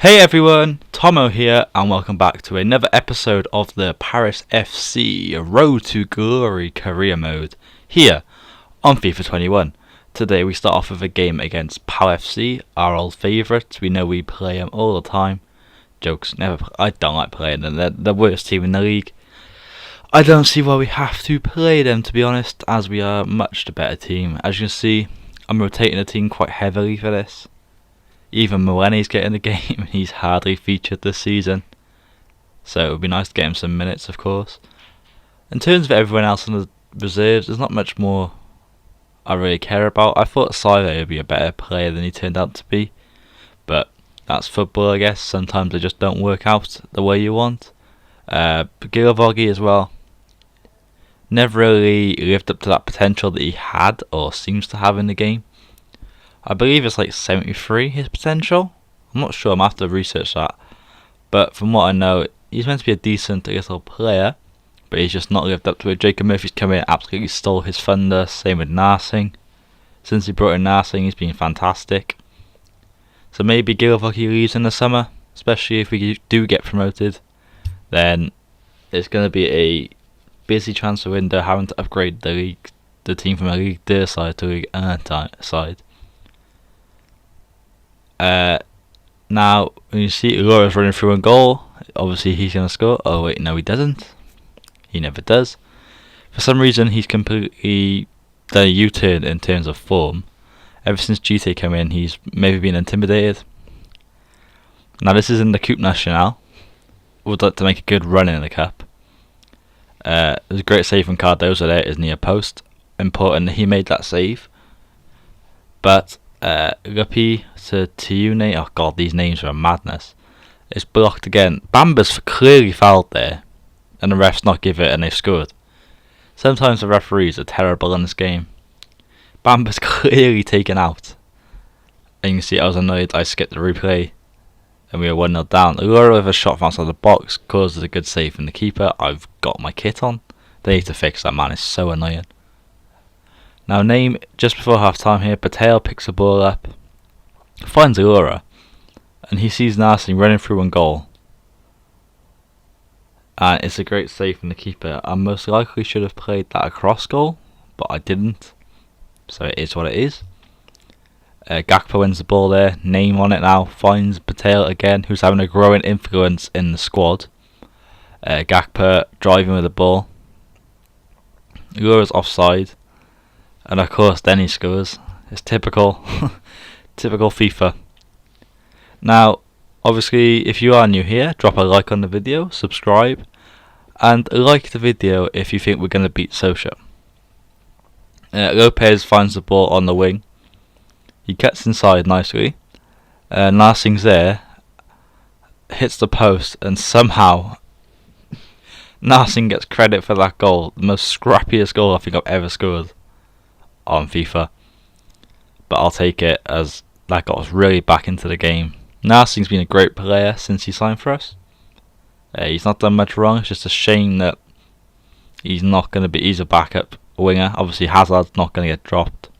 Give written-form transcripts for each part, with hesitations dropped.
Hey everyone, Tomo here and welcome back to another episode of the Paris FC Road to Glory career mode here on FIFA 21. Today we start off with a game against Pal FC, our old favourites. We know we play them all the time. Jokes, I don't like playing them, they're the worst team in the league. I don't see why we have to play them, to be honest, as we are much the better team. As you can see, I'm rotating the team quite heavily for this. Even Mulaney's getting the game, he's hardly featured this season. So it would be nice to get him some minutes, of course. In terms of everyone else in the reserves, there's not much more I really care about. I thought Silva would be a better player than he turned out to be. But that's football, I guess. Sometimes they just don't work out the way you want. Gilavogi as well. Never really lived up to that potential that he had, or seems to have in the game. I believe it's like 73, his potential. I'm not sure, I'm going to have to research that. But from what I know, he's meant to be a decent little player, but he's just not lived up to it. Jacob Murphy's come in, absolutely stole his thunder. Same with Narsing. Since he brought in Narsing, he's been fantastic. So maybe Gilavogi leaves in the summer, especially if we do get promoted. Then it's going to be a busy transfer window, having to upgrade the team from a League 2 side to a League 1 side. Now, when you see Laura's running through a goal, obviously he's going to score. Oh wait, no he doesn't. He never does. For some reason, he's completely done a U-turn in terms of form. Ever since GT came in, he's maybe been intimidated. Now this is in the Coupe Nationale. Would like to make a good run in the cup. There's a great save from Cardozo there, his near post. Important that he made that save. But Rupi to Tiune, oh god, these names are a madness. It's blocked again. Bamba's clearly fouled there, and the refs not give it, and they've scored. Sometimes the referees are terrible in this game. Bamba's clearly taken out, and you can see I was annoyed. I skipped the replay, and we were 1-0 down. Laura with a shot from outside the box causes a good save from the keeper. I've got my kit on. They need to fix that, man. It's so annoying. Now name, just before half time here, Patel picks the ball up, finds Laura, and he sees Narsing running through one goal. And it's a great save from the keeper. I most likely should have played that across goal, but I didn't. So it is what it is. Gakpo wins the ball there, name on it now, finds Patel again, who's having a growing influence in the squad. Gakpo driving with the ball. Laura's offside. And of course then he scores. It's typical typical FIFA. Now obviously if you are new here, drop a like on the video, subscribe, and like the video if you think we're going to beat Socha. Lopez finds the ball on the wing. He cuts inside nicely. Narsing's there, hits the post, and somehow Narsing gets credit for that goal. The most scrappiest goal I think I've ever scored on FIFA, but I'll take it as that got us really back into the game. Narsing's been a great player since he signed for us. He's not done much wrong. It's just a shame that he's a backup winger. Obviously Hazard's not going to get dropped.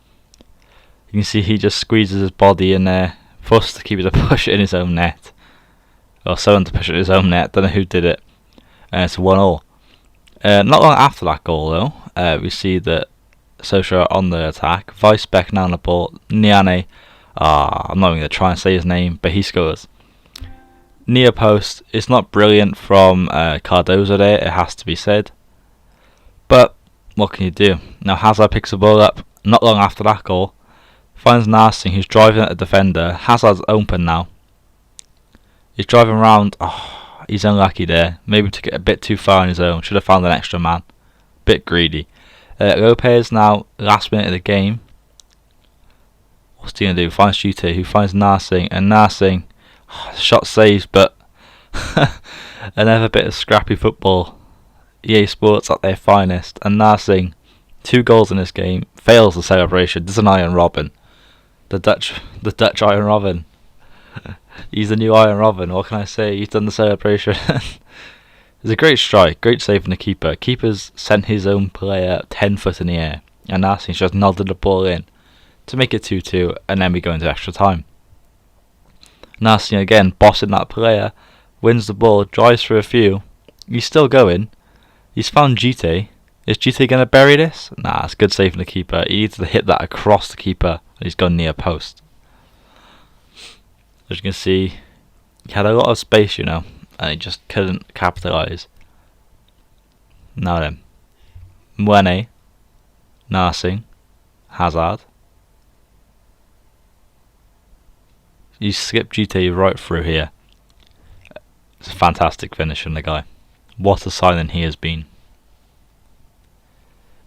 You can see he just squeezes his body in there, forced to keep it to push it in his own net, or someone to push it in his own net. Don't know who did it. It's 1-1. Not long after that goal though, we see that Socha on the attack. Weisbeck now on the ball. Niane. I'm not even going to try and say his name, but he scores. Near post. It's not brilliant from Cardozo there, it has to be said. But what can you do? Now Hazard picks the ball up not long after that goal. Finds Narsing, who's driving at the defender. Hazard's open now. He's driving around. He's unlucky there. Maybe took it a bit too far on his own. Should have found an extra man. Bit greedy. Lopez now, last minute of the game. What's he going to do? Finds GT, who finds Narsing, and Narsing, shot saved, but another bit of scrappy football. EA Sports at their finest, and Narsing, 2 goals in this game, fails the celebration. This is an Iron Robin. The Dutch Iron Robin. He's the new Iron Robin, what can I say? He's done the celebration. It's a great strike, great save from the keeper. Keeper's sent his own player 10 foot in the air, and Narsing's just nodded the ball in to make it 2-2, and then we go into extra time. Narsing again, bossing that player, wins the ball, drives through a few. He's still going. He's found GT. Is GT going to bury this? Nah, it's good save from the keeper. He needs to hit that across the keeper. He's gone near post. As you can see, he had a lot of space, and he just couldn't capitalise. Now then, Mwene, Narsing, Hazard. You skip GT right through here. It's a fantastic finish from the guy. What a signing he has been.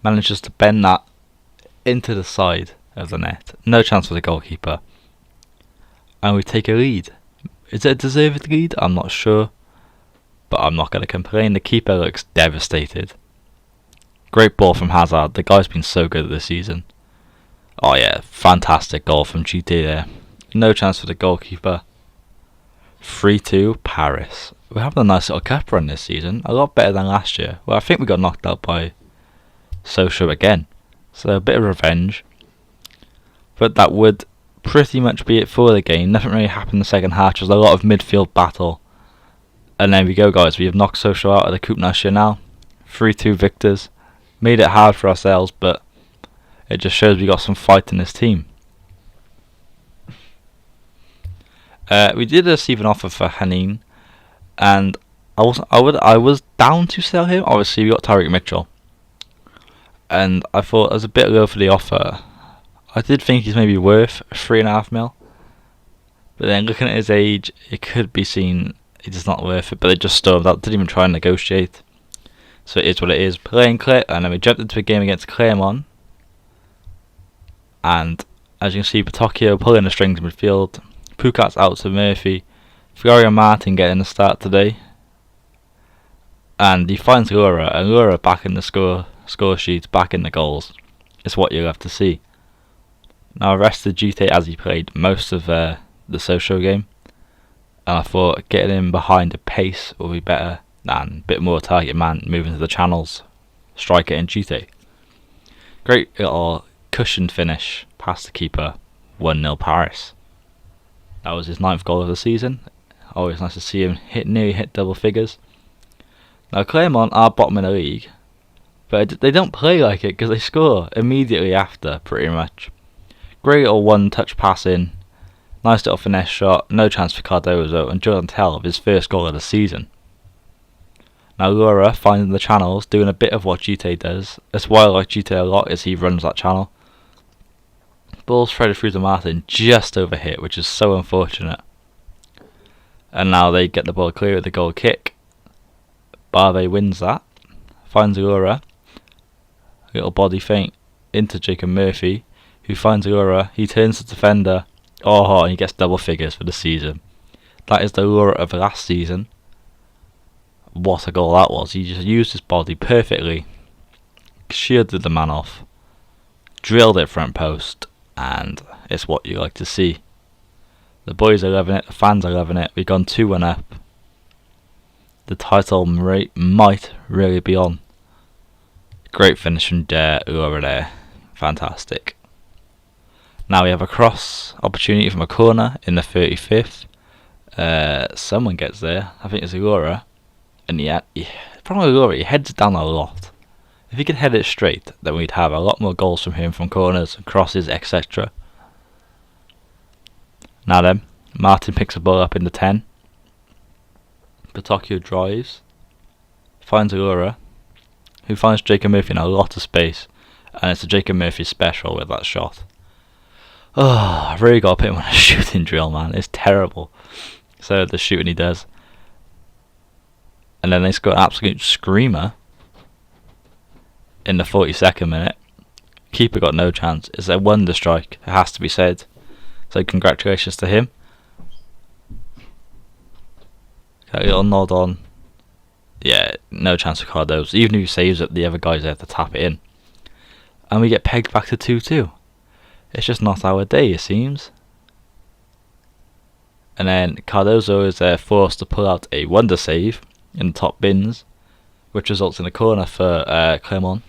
Manages to bend that into the side of the net. No chance for the goalkeeper. And we take a lead. Is it a deserved lead? I'm not sure. But I'm not going to complain. The keeper looks devastated. Great ball from Hazard. The guy's been so good this season. Oh yeah, fantastic goal from GT there. No chance for the goalkeeper. 3-2 Paris. We're having a nice little cup run this season. A lot better than last year. Well, I think we got knocked out by Sochaux again. So a bit of revenge. But that would pretty much be it for the game. Nothing really happened in the second half. Just a lot of midfield battle. And there we go, guys. We have knocked Sochaux out of the Coupe Nationale. 3-2 victors. Made it hard for ourselves, but it just shows we got some fight in this team. We did receive an offer for Hanin, and I was down to sell him. Obviously, we got Tyreek Mitchell, and I thought it was a bit low for the offer. I did think he's maybe worth 3.5 mil, but then looking at his age, it could be seen he's just not worth it. But they just stormed out, didn't even try and negotiate. So it is what it is. Playing Clare, and then we jumped into a game against Clermont, and as you can see, Patocchio pulling the strings in midfield. Pukat's out to Murphy. Florian Martin getting the start today. And he finds Laura, and Laura back in the score sheet, back in the goals. It's what you love to see. Now I rested GT as he played most of the Sochaux game. And I thought getting him behind a pace will be better than a bit more target man moving to the channels. Striker in GT. Great little cushioned finish past the keeper. 1-0 Paris. That was his 9th goal of the season. Always nice to see him nearly hit double figures. Now Clermont are bottom in the league, but they don't play like it because they score immediately after, pretty much. Great little one-touch pass in. Nice little finesse shot. No chance for Cardozo, and Jordan Tell of his first goal of the season. Now Laura finding the channels, doing a bit of what GT does. That's why I like GT a lot, is he runs that channel. Ball's threaded through to Martin, just over hit, which is so unfortunate. And now they get the ball clear with the goal kick. Barbe wins that. Finds Laura. Little body feint into Jacob Murphy, who finds Laura. He turns to defender. Oh, and he gets double figures for the season. That is the Laura of last season. What a goal that was. He just used his body perfectly. Shielded the man off. Drilled it front post. And it's what you like to see. The boys are loving it, the fans are loving it. We've gone 2-1 up. The title might really be on. Great finish from over there. Fantastic. Now we have a cross opportunity from a corner in the 35th. Someone gets there. I think it's Agora. And probably Agora, he heads it down a lot. If he could head it straight, then we'd have a lot more goals from him from corners and crosses, etc. Now then, Martin picks the ball up in the 10. Patocchio drives. Finds Aurora, who finds Jacob Murphy in a lot of space. And it's a Jacob Murphy special with that shot. Oh, I've really got to put him on a shooting drill, man. It's terrible. So the shooting he does. And then they score an absolute screamer in the 42nd minute. Keeper got no chance. It's a wonder strike, it has to be said. So congratulations to him. Got a little nod on. Yeah, no chance for Cardozo. Even if he saves it, the other guys have to tap it in. And we get pegged back to 2-2. It's just not our day, it seems. And then Cardozo is forced to pull out a wonder save in the top bins, which results in a corner for Clermont.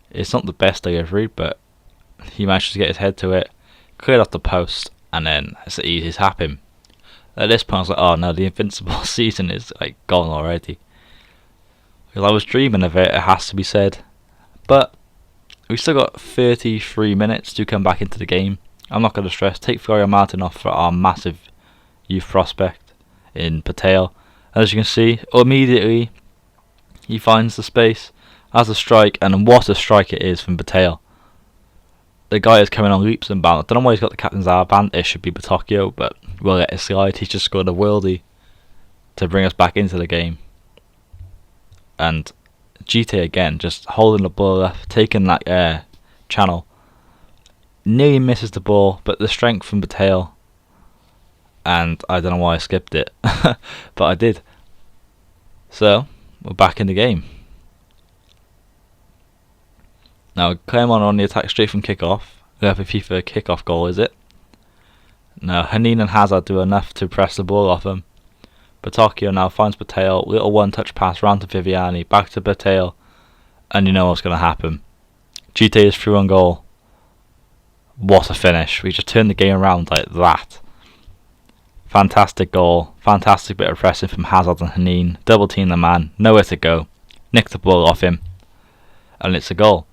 It's not the best delivery, but he manages to get his head to it, cleared off the post, and then it's the easiest happen. At this point I was like, oh no, the Invincible season is like gone already. Because I was dreaming of it has to be said. But we still got 33 minutes to come back into the game. I'm not going to stress. Take Florian Martin off for our massive youth prospect in Patel. As you can see, immediately he finds the space, has a strike, and what a strike it is from Patel. The guy is coming on leaps and bounds. I don't know why he's got the captain's armband. It should be Batocchio, but we'll let it slide. He's just scored a worldie to bring us back into the game. And GT again, just holding the ball up, taking that channel. Nearly misses the ball, but the strength from Patel, and I don't know why I skipped it, but I did. So, we're back in the game. Now, Clermont on the attack straight from kick-off. We have a FIFA kick-off goal, is it? Now, Hanin and Hazard do enough to press the ball off him. Batocchio now finds Patel, little one-touch pass round to Viviani, back to Patel, and you know what's going to happen. GT is through on goal. What a finish. We just turned the game around like that. Fantastic goal. Fantastic bit of pressing from Hazard and Hanin. Double team the man. Nowhere to go. Nick the ball off him. And it's a goal.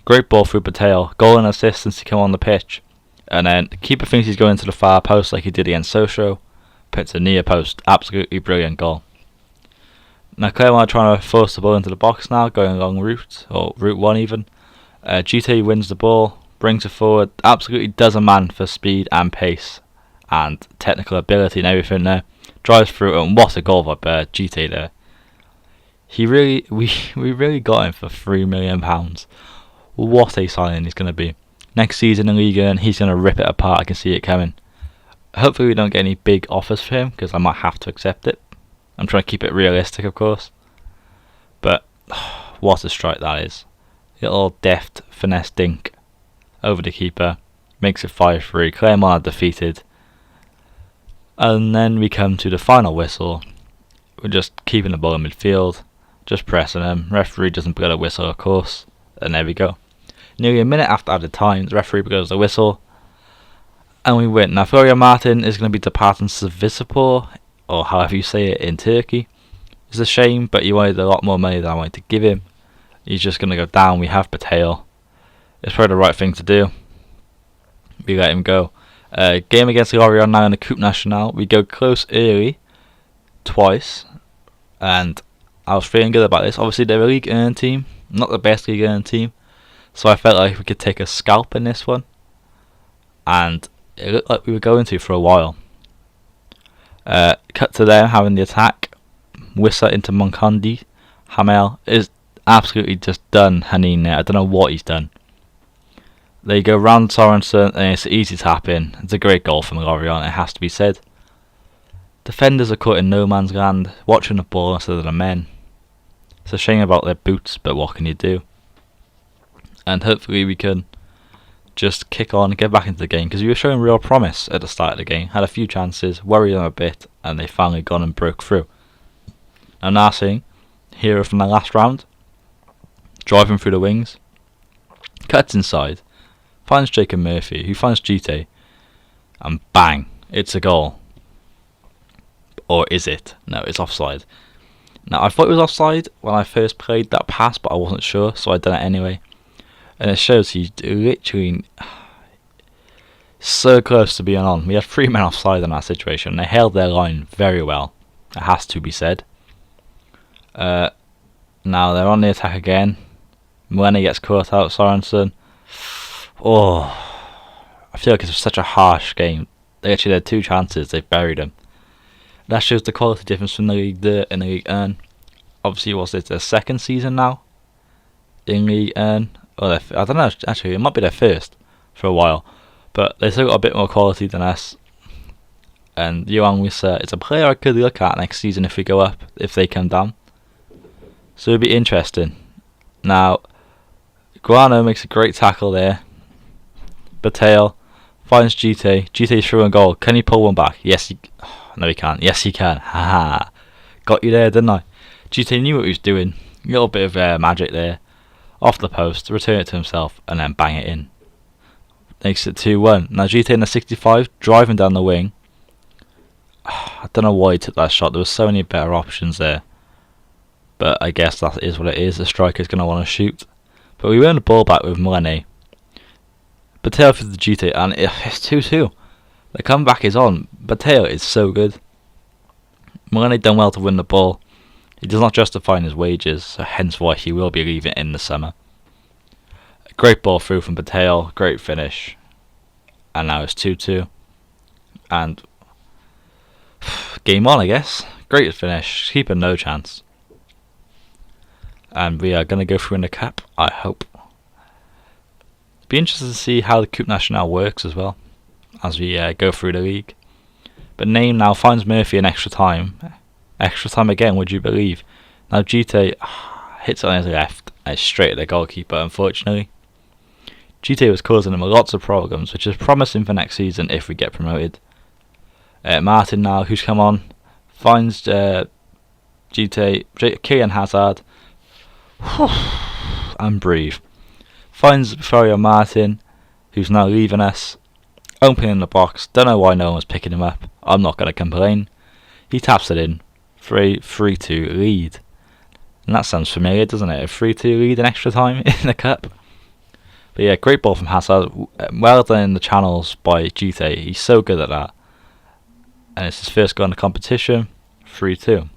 Great ball through Patel. Goal and assist since he came on the pitch. And then the keeper thinks he's going to the far post like he did against Sochaux. Puts a near post. Absolutely brilliant goal. Now Clermont are trying to force the ball into the box now. Going along route. Or route 1 even. GT wins the ball. Brings it forward, absolutely does a man for speed and pace and technical ability and everything there. Drives through it, and what a goal by GT there. We really got him for £3 million. What a signing he's going to be. Next season in Ligue 1, he's going to rip it apart. I can see it coming. Hopefully we don't get any big offers for him, because I might have to accept it. I'm trying to keep it realistic, of course. But what a strike that is. Little deft finesse dink over the keeper, makes it 5-3. Clermont are defeated, and then we come to the final whistle. We're just keeping the ball in midfield, just pressing him. Referee doesn't blow the whistle, of course, and there we go. Nearly a minute after added time, the referee blows the whistle, and we win. Now Florian Martin is going to be departing Sivasspor, or however you say it, in Turkey. It's a shame, but he wanted a lot more money than I wanted to give him. He's just going to go down. We have Patel. It's probably the right thing to do. We let him go. Game against Lorient now in the Coupe Nationale. We go close early, twice, and I was feeling good about this. Obviously they're a Ligue 1 team, not the best Ligue 1 team, so I felt like we could take a scalp in this one, and it looked like we were going to for a while. Cut to them having the attack. Wissa into Moncondi. Hamel is absolutely just done Hanin there. I don't know what he's done. They go round Sorensen, and it's an easy tap in. It's a great goal from Lorient, it has to be said. Defenders are caught in no man's land, watching the ball instead of the men. It's a shame about their boots, but what can you do? And hopefully we can just kick on and get back into the game, because we were showing real promise at the start of the game. Had a few chances, worried them a bit, and they finally gone and broke through. Now Narsing, hero from the last round, driving through the wings, cuts inside, finds Jacob Murphy, who finds GT, and bang, it's a goal. Or is it? No, it's offside. Now, I thought it was offside when I first played that pass, but I wasn't sure, so I done it anyway. And it shows he's literally so close to being on. We had 3 men offside in that situation. They held their line very well, it has to be said. Now they're on the attack again. When he gets caught out, Sorensen. Oh, I feel like it's such a harsh game. They actually had 2 chances, they buried them. That shows the quality difference from the Ligue 2 and the Ligue 1. Obviously, was it their second season now in Ligue 1? Or I don't know, actually, it might be their first for a while. But they still got a bit more quality than us. And Johan Wissa is a player I could look at next season if we go up, if they come down. So it'd be interesting. Now, Guano makes a great tackle there. Patel finds GT. GT's through on goal. Can he pull one back? Yes, he... no, he can't. Yes, he can. Haha. Got you there, didn't I? GT knew what he was doing. A little bit of magic there. Off the post, return it to himself, and then bang it in. Makes it 2-1. Now GT in the 65, driving down the wing. I don't know why he took that shot. There were so many better options there. But I guess that is what it is. The striker's going to want to shoot. But we win the ball back with Mane. Bateo for the GT, and it's 2-2. The comeback is on. Bateo is so good. Mane done well to win the ball. He does not justify his wages, so hence why he will be leaving in the summer. A great ball through from Bateo, great finish. And now it's 2-2. And game on, I guess. Great finish. Keeper no chance. And we are going to go through in the cup, I hope. Be interested to see how the Coupe Nationale works as well, as we go through the league. But Name now finds Murphy in extra time. Extra time again, would you believe? Now GT hits it on his left, and it's straight at the goalkeeper, unfortunately. GT was causing him lots of problems, which is promising for next season if we get promoted. Martin now, who's come on, finds GT, Kylian Hazard, and breathe. Finds Florio Martin, who's now leaving us, opening the box. Don't know why no one was picking him up. I'm not going to complain. He taps it in. 3-2 lead. And that sounds familiar, doesn't it? A 3-2 lead in extra time in the cup. But yeah, great ball from Hazard. Well done in the channels by GT. He's so good at that. And it's his first goal in the competition. 3-2.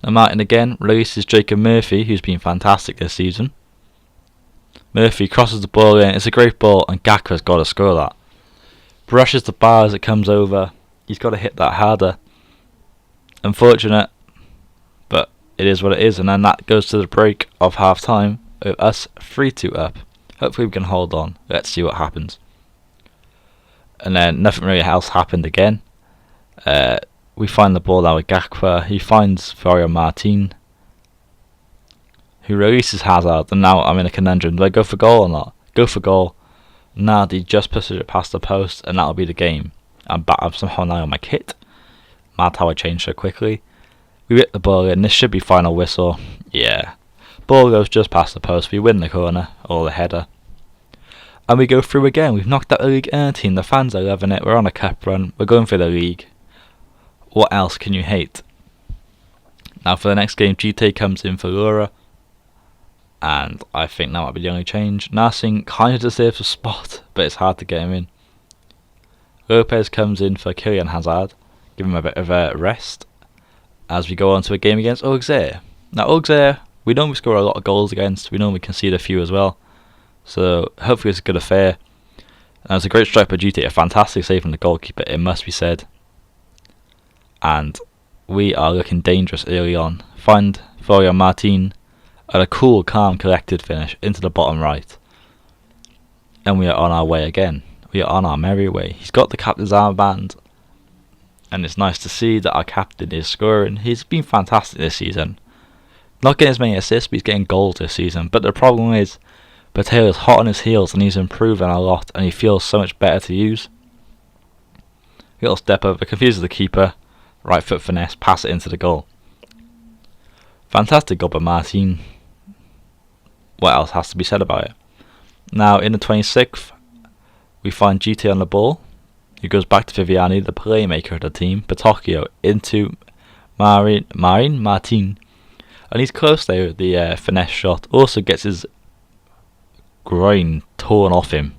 Now Martin again releases Jacob Murphy, who's been fantastic this season. Murphy crosses the ball in. It's a great ball, and Gakpo's got to score that. Brushes the bar as it comes over. He's got to hit that harder. Unfortunate, but it is what it is. And then that goes to the break of half time with us 3-2 up. Hopefully we can hold on. Let's see what happens. And then nothing really else happened again. We find the ball now with Gakpo. He finds Florio Martin, who releases Hazard, and now I'm in a conundrum. Do I go for goal or not? Go for goal. Nardi just pushes it past the post, and that'll be the game. I'm somehow now on my kit. Mad how I changed so quickly. We whip the ball in. This should be final whistle. Yeah. Ball goes just past the post. We win the corner, or the header. And we go through again. We've knocked out the League 1 team. The fans are loving it. We're on a cup run. We're going for the league. What else can you hate? Now for the next game, GT comes in for Laura. And I think that might be the only change. Narsing kind of deserves a spot, but it's hard to get him in. Lopez comes in for Kylian Hazard. Give him a bit of a rest as we go on to a game against Auxerre. Now Auxerre, we normally score a lot of goals against. We normally concede a few as well. So hopefully it's a good affair. And it's a great strike by GT. A fantastic save from the goalkeeper, it must be said. And we are looking dangerous early on. Find Florio Martin at a cool, calm, collected finish into the bottom right. And we are on our way again. We are on our merry way. He's got the captain's armband. And it's nice to see that our captain is scoring. He's been fantastic this season. Not getting as many assists, but he's getting goals this season. But the problem is, Bateo is hot on his heels and he's improving a lot. And he feels so much better to use. Little step over, confuses the keeper. Right foot finesse, pass it into the goal. Fantastic goal by Martin. What else has to be said about it? Now in the 26th, we find GT on the ball. He goes back to Viviani, the playmaker of the team. Petocchio into Martin. And he's close there with the finesse shot. Also gets his groin torn off him.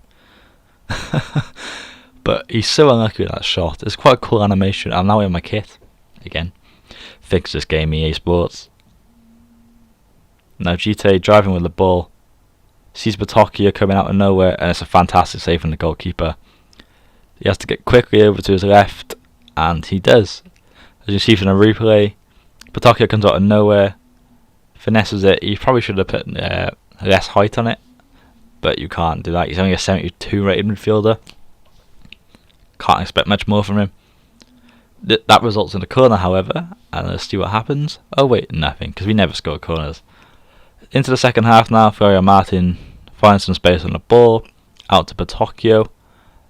But he's so unlucky with that shot. It's quite a cool animation. I'm now in my kit again. Fix this game, EA Sports. Now GT driving with the ball. Sees Petocchio coming out of nowhere, and it's a fantastic save from the goalkeeper. He has to get quickly over to his left, and he does. As you see from the replay, Petocchio comes out of nowhere, finesses it. You probably should have put less height on it, but you can't do that. He's only a 72 rated midfielder. Can't expect much more from him. That results in a corner, however, and let's see what happens. Oh wait, nothing, because we never score corners. Into the second half now, Florio Martin finds some space on the ball, out to Petocchio.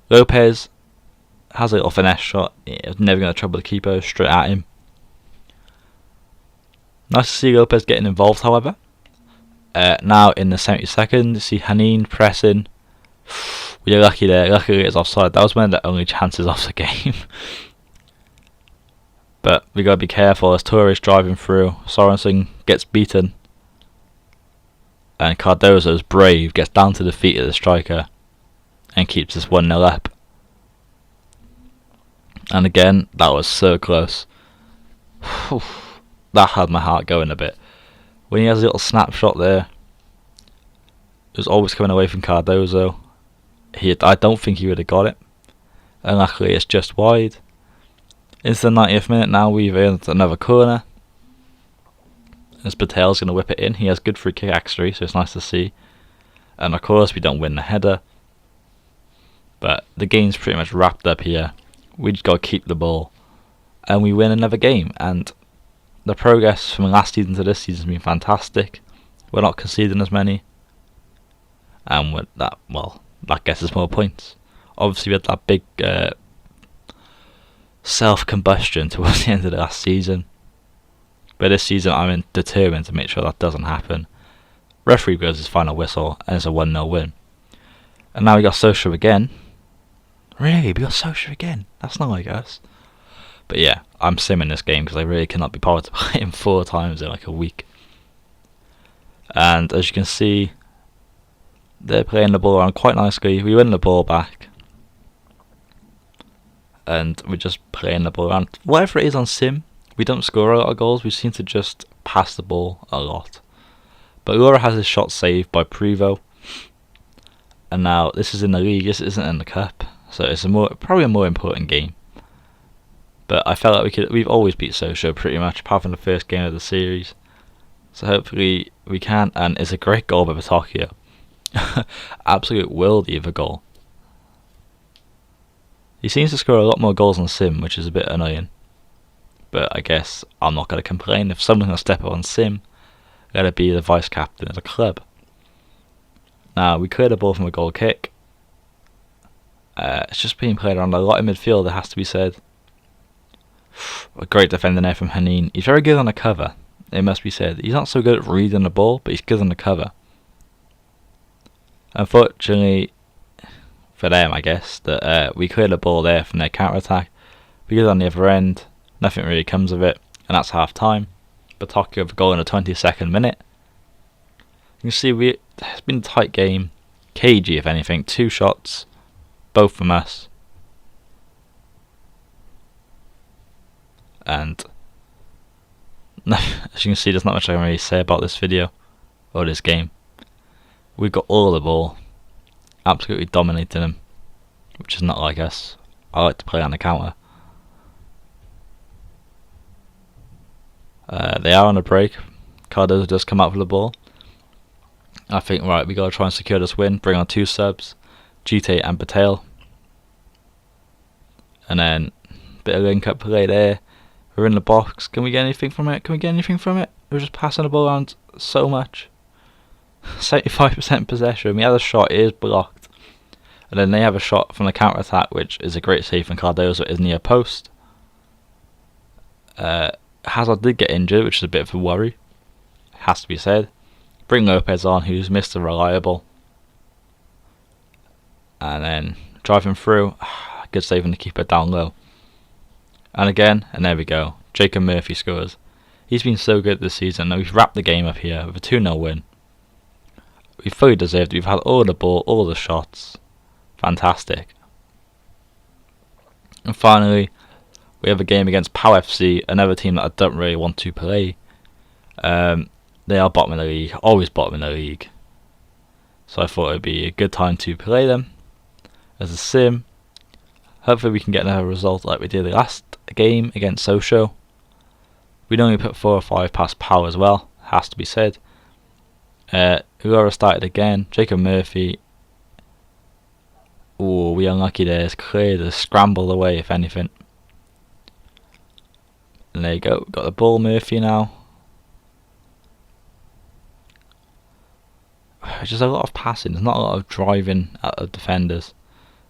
Lopez has a little finesse shot. It's never going to trouble the keeper, straight at him. Nice to see Lopez getting involved, however. Now in the 72nd, you see Hanin pressing. We're lucky there. Luckily it's offside. That was one of the only chances of the game. But we gotta be careful as Torres driving through. Sorensen gets beaten. And Cardozo's brave, gets down to the feet of the striker and keeps us 1-0 up. And again, that was so close. That had my heart going a bit. When he has a little snapshot there, it was always coming away from Cardozo. I don't think he would have got it. And luckily it's just wide. Into the 90th minute now, we've earned another corner. As Patel's going to whip it in. He has good free kick actually, so it's nice to see. And of course we don't win the header. But the game's pretty much wrapped up here. We just got to keep the ball. And we win another game. And the progress from last season to this season has been fantastic. We're not conceding as many. And with that, well, that gets us more points. Obviously we had that big self-combustion towards the end of the last season. But this season I'm determined to make sure that doesn't happen. Referee blows his final whistle and it's a 1-0 win. And now we got Social again. Really? We got Social again? That's not like us. But yeah, I'm simming this game because I really cannot be bothered to play him 4 times in like a week. And as you can see, they're playing the ball around quite nicely. We win the ball back. And we're just playing the ball around. Whatever it is on Sim, we don't score a lot of goals. We seem to just pass the ball a lot. But Laura has his shot saved by Prevo. And now this is in the league. This isn't in the cup. So it's probably a more important game. But I felt like we've always beat Socio pretty much, apart from the first game of the series. So hopefully we can. And it's a great goal by Batocchio. Absolute worldie of a goal. He seems to score a lot more goals on Sim, which is a bit annoying. But I guess I'm not going to complain. If someone's going to step up on Sim, let it be the vice captain of the club. Now, we cleared the ball from a goal kick. It's just being played around a lot in midfield, it has to be said. A great defender there from Hanin. He's very good on the cover, it must be said. He's not so good at reading the ball, but he's good on the cover. Unfortunately, for them, I guess, that we cleared the ball there from their counter-attack. We get on the other end, nothing really comes of it, and that's half time. Batocchio with a goal in the 22nd minute. You can see it's been a tight game. cagey if anything, 2 shots, both from us. And as you can see, there's not much I can really say about this video or this game. We got all the ball, absolutely dominating them, which is not like us. I like to play on the counter. They are on a break. Cardozo does come out for the ball. I think, right, we got to try and secure this win. Bring on 2 subs, GT and Patel. And then bit of link up play there. We're in the box. Can we get anything from it? Can we get anything from it? We're just passing the ball around so much. 75% possession. We had a shot, it is blocked. And then they have a shot from the counter attack, which is a great save from Cardozo. It is near post. Hazard did get injured, which is a bit of a worry. It has to be said. Bring Lopez on, who's Mr. Reliable. And then driving through. Good save from the keeper down low. And again, and there we go. Jacob Murphy scores. He's been so good this season. Now we've wrapped the game up here with a 2-0 win. We fully deserved it. We've had all the ball, all the shots. Fantastic. And finally, we have a game against POW FC, another team that I don't really want to play. They are bottom of the league, always bottom of the league. So I thought it would be a good time to play them as a sim. Hopefully we can get another result like we did the last game against Socio. We'd only put 4 or 5 past POW as well, has to be said. Whoever started again, Jacob Murphy. Oh, we unlucky there. It's cleared, it's scrambled away if anything. And there you go, we've got the ball, Murphy now. Just a lot of passing, there's not a lot of driving at the defenders.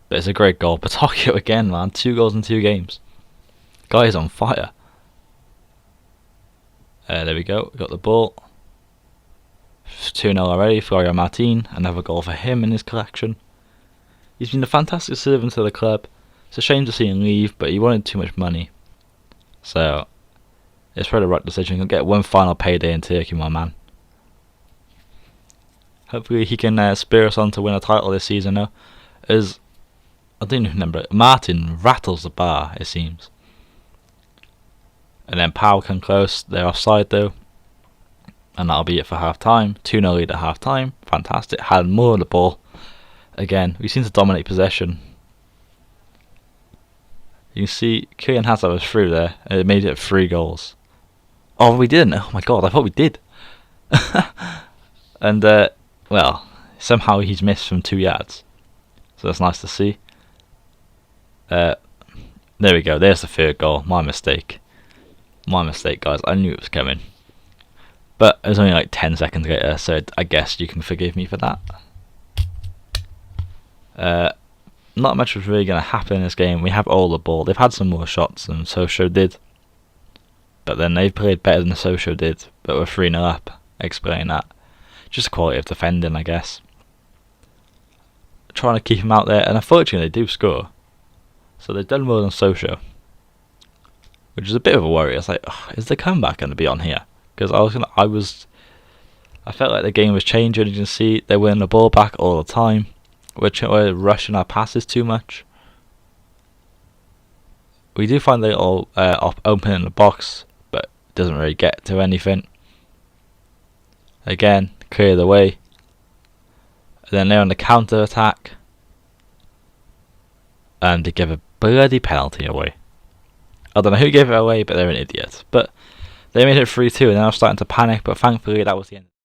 But it's a great goal. Batocchio again, man. 2 goals in 2 games. Guy is on fire. There we go, we got the ball. 2-0 already, Florio Martin. Another goal for him in his collection. He's been a fantastic servant to the club. It's a shame to see him leave, but he wanted too much money. So it's probably the right decision. You'll get one final payday in Turkey, my man. Hopefully he can spur us on to win a title this season though. As I don't even remember, Martin rattles the bar, it seems. And then Powell come close, they're offside though. And that'll be it for half time. 2-0 lead at half time. Fantastic. Had more of the ball. Again, we seem to dominate possession. You can see Kylian Hazard was through there, and it made it 3 goals. Oh, we didn't. Oh my god, I thought we did. And well, somehow he's missed from 2 yards, so that's nice to see. There we go. There's the 3rd goal. My mistake, guys. I knew it was coming, but it was only like 10 seconds later, so I guess you can forgive me for that. Not much was really going to happen in this game. We have all the ball. They've had some more shots than Sochaux did, but then they've played better than Sochaux did, but we're 3-0 up. Explain that. Just the quality of defending, I guess. Trying to keep them out there, and unfortunately they do score. So they've done more than Sochaux, which is a bit of a worry. I was like, oh, is the comeback going to be on here? Because I felt like the game was changing. You can see they're winning the ball back all the time. We're rushing our passes too much. We do find they all open in the box, but it doesn't really get to anything. Again, clear the way. And then they're on the counter attack, and they give a bloody penalty away. I don't know who gave it away, but they're an idiot. But they made it 3-2, and I was starting to panic. But thankfully, that was the end.